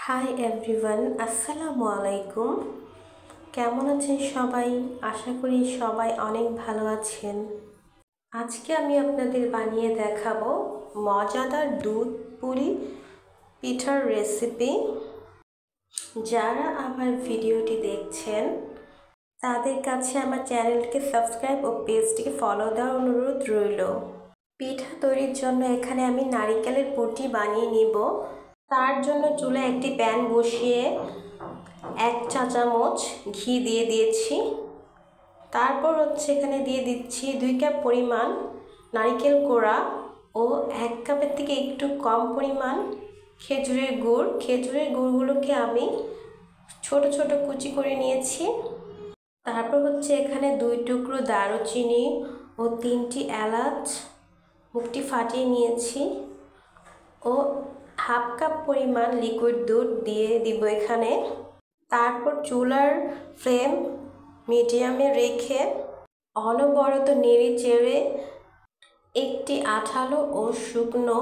Hi everyone, আসসালামু আলাইকুম। কেমন আছেন সবাই? আশা করি সবাই অনেক ভালো আছেন। আজকে আমি আপনাদের বানিয়ে দেখাবো মজাদার দুধ পুরি পিঠার রেসিপি। যারা আমার ভিডিওটি দেখছেন তাদের কাছে আমার চ্যানেলকে সাবস্ক্রাইব ও পেজটিকে ফলো দেওয়ার অনুরোধ রইল। পিঠা তৈরির জন্য এখানে আমি নারিকেলের পুটি বানিয়ে নিব। তার জন্য চুলায় একটি প্যান বসিয়ে 1 চা চামচ ঘি দিয়ে দিয়েছি। তারপর এখানে দিয়ে দিচ্ছি 2 কাপ পরিমাণ নারিকেল কোড়া ও 1 কাপের থেকে একটু কম পরিমাণ খেজুরের গুড়। খেজুরের গুড়গুলোকে আমি ছোট ছোট কুচি করে নিয়েছি। তারপর এখানে 2 টুকরো দারুচিনি ও 3টি এলাচ মুখটি ফাটিয়ে নিয়েছি ও হাফ কাপ পরিমাণ লিকুইড দুধ দিয়ে দিব এখানে। তারপর চুলার ফ্লেম মিডিয়ামে রেখে অনবরত নেড়ে চেড়ে একটি আঠালো ও শুকনো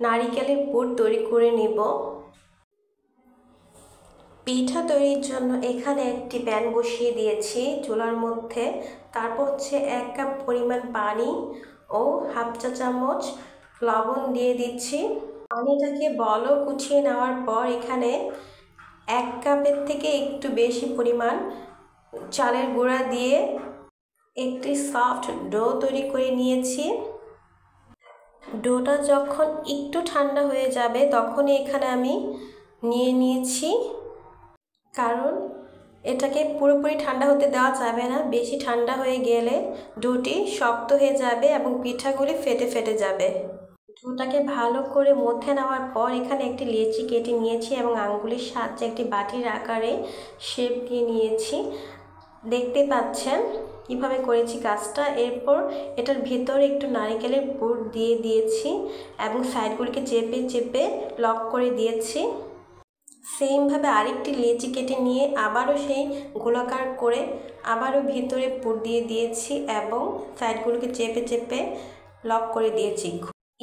নারিকেলের পুর তৈরি করে নিব। পিঠা তৈরির জন্য এখানে একটি প্যান বসিয়ে দিয়েছি চুলার মধ্যে। তারপর 1 কাপ পরিমাণ পানি ও হাফ চা চামচ লবণ দিয়ে দিচ্ছি। পানিটাকে বলক উঠিয়ে নেওয়ার পর এখানে 1 কাপের থেকে একটু বেশি পরিমাণ চালের গুঁড়া দিয়ে একটি সফট ডো তৈরি করে নিয়েছি। ডোটা যখন একটু ঠান্ডা হয়ে যাবে তখনই এখানে আমি নিয়ে নিয়েছি, কারণ এটাকে পুরোপুরি ঠান্ডা হতে দেওয়া যাবে না। বেশি ঠান্ডা হয়ে গেলে ডোটি শক্ত হয়ে যাবে এবং পিঠাগুলি ফেটে ফেটে যাবে। ডোটাকে ভালো করে মধ্যে নেওয়ার পর এখানে একটি লেচি কেটে নিয়েছি এবং আঙ্গুলের সাহায্যে একটি বাটির আকারে শেপ দিয়ে নিয়েছি। দেখতে পাচ্ছেন কিভাবে করেছি কাজটা। এরপর এটার ভেতরে একটু নারিকেলের পুর দিয়ে দিয়েছি এবং সাইডগুলিকে চেপে চেপে লক করে দিয়েছি। সেমভাবে আরেকটি লেচি কেটে নিয়ে আবারও সেই গোলাকার করে আবারও ভিতরে পুর দিয়ে দিয়েছি এবং সাইডগুলোকে চেপে চেপে লক করে দিয়েছি।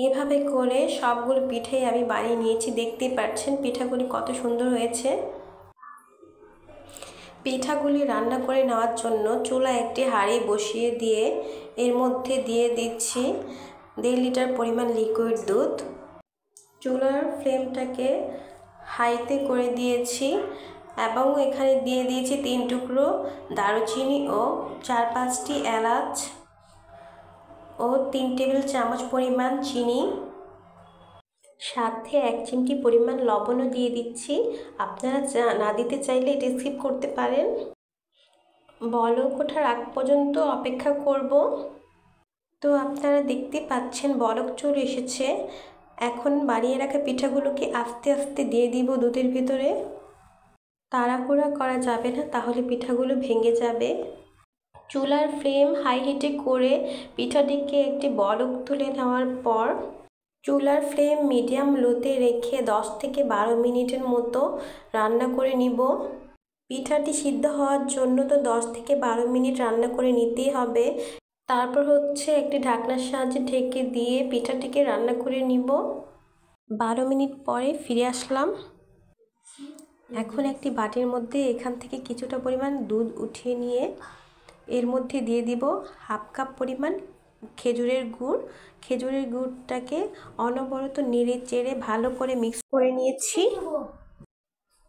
এভাবে করে সবগুলো পিঠাই আমি বানিয়ে নিয়েছি। দেখতেই পাচ্ছেন পিঠাগুলি কত সুন্দর হয়েছে। পিঠাগুলি রান্না করে নেওয়ার জন্য চুলায় একটি হাঁড়ি বসিয়ে দিয়ে এর মধ্যে দিয়ে দিচ্ছি 1.5 লিটার পরিমাণ লিকুইড দুধ। চুলার ফ্লেমটাকে হাইতে করে দিয়েছি এবং এখানে দিয়ে দিয়েছি 3 টুকরো দারুচিনি ও 4-5টি এলাচ ও 3 টেবিল চামচ পরিমাণ চিনি, সাথে 1 চিমটি পরিমাণ লবণও দিয়ে দিচ্ছি। আপনারা না দিতে চাইলে এটা স্কিপ করতে পারেন। বলক ওঠার আগ পর্যন্ত অপেক্ষা করব। তো আপনারা দেখতে পাচ্ছেন বলক চলে এসেছে। এখন বানিয়ে রাখা পিঠাগুলোকে আস্তে আস্তে দিয়ে দিব দুধের ভিতরে। তাড়াহুড়া করা যাবে না, তাহলে পিঠাগুলো ভেঙে যাবে। চুলার ফ্লেম হাই হিটে করে পিঠাটিকে একটি বলক তুলে নেওয়ার পর চুলার ফ্লেম মিডিয়াম লোতে রেখে 10 থেকে 12 মিনিটের মতো রান্না করে নিব। পিঠাটি সিদ্ধ হওয়ার জন্য তো 10 থেকে 12 মিনিট রান্না করে নিতেই হবে। তারপর একটি ঢাকনার সাহায্যে ঢেকে দিয়ে পিঠাটিকে রান্না করে নিব। 12 মিনিট পরে ফিরে আসলাম। এখন একটি বাটির মধ্যে এখান থেকে কিছুটা পরিমাণ দুধ উঠিয়ে নিয়ে এর মধ্যে দিয়ে দিব হাফ কাপ পরিমাণ খেজুরের গুড়। খেজুরের গুড়টাকে অনবরত নেড়ে চেড়ে ভালো করে মিক্স করে নিয়েছি।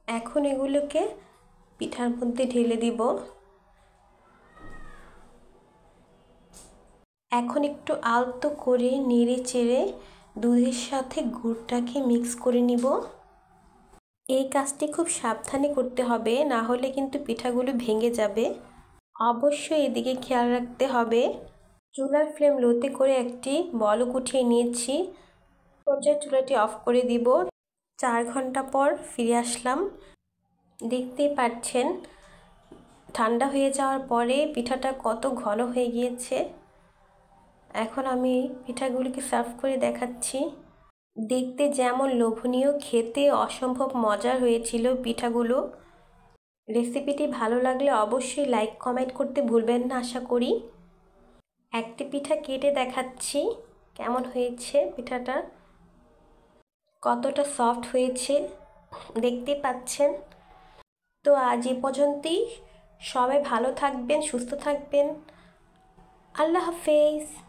এখন এগুলোকে পিঠার মধ্যে ঢেলে দিব। এখন একটু আলতো করে নেড়ে চেড়ে দুধের সাথে গুড়টাকে মিক্স করে নিব। এই কাজটি খুব সাবধানে করতে হবে, না হলে কিন্তু পিঠাগুলো ভেঙে যাবে। অবশ্যই এদিকে খেয়াল রাখতে হবে। চুলার ফ্লেম লোতে করে একটি বলক উঠিয়ে নিয়েছি। পর্যায়ে চুলাটি অফ করে দিব। 4 ঘন্টা পর ফিরে আসলাম। দেখতেই পাচ্ছেন ঠান্ডা হয়ে যাওয়ার পরে পিঠাটা কত ঘন হয়ে গিয়েছে। এখন আমি পিঠাগুলিকে সার্ভ করে দেখাচ্ছি। দেখতে যেমন লোভনীয়, খেতে অসম্ভব মজার হয়েছিল পিঠাগুলো। রেসিপিটি ভালো লাগলে অবশ্যই লাইক কমেন্ট করতে ভুলবেন না। আশা করি একটি পিঠা কেটে দেখাচ্ছি কেমন হয়েছে, পিঠাটা কতটা সফট হয়েছে। দেখতে পাচ্ছেন। তো আজ এ পর্যন্তই। সবাই ভালো থাকবেন, সুস্থ থাকবেন। আল্লাহ হাফেজ।